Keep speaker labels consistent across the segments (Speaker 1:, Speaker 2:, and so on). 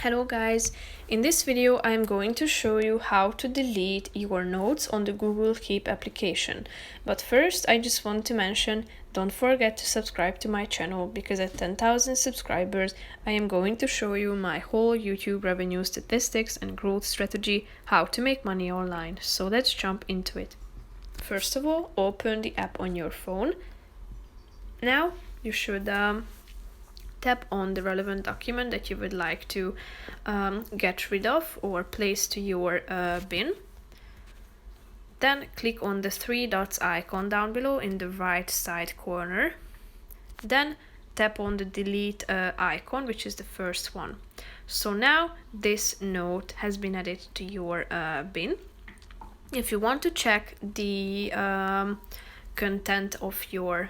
Speaker 1: Hello guys, in this video I am going to show you how to delete your notes on the Google Keep application. But first I just want to mention, don't forget to subscribe to my channel, because at 10,000 subscribers I am going to show you my whole YouTube revenue statistics and growth strategy, how to make money online. So let's jump into it. First of all, open the app on your phone. Now you should tap on the relevant document that you would like to get rid of or place to your bin. Then click on the three dots icon down below in the right side corner. Then tap on the delete icon, which is the first one. So now this note has been added to your bin. If you want to check the content of your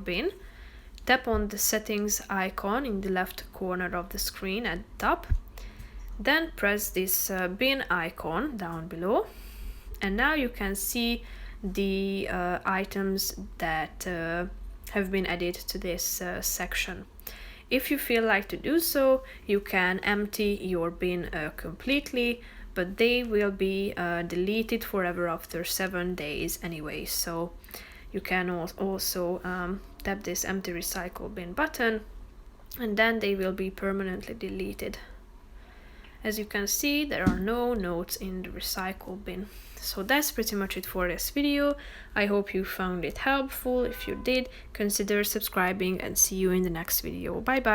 Speaker 1: bin, tap on the settings icon in the left corner of the screen at the top. Then press this bin icon down below, and now you can see the items that have been added to this section. If you feel like to do so, you can empty your bin completely, but they will be deleted forever after 7 days anyway. So you can also tap this empty recycle bin button, and then they will be permanently deleted. As you can see, there are no notes in the recycle bin. So that's pretty much it for this video. I hope you found it helpful. If you did, consider subscribing, and see you in the next video. Bye bye.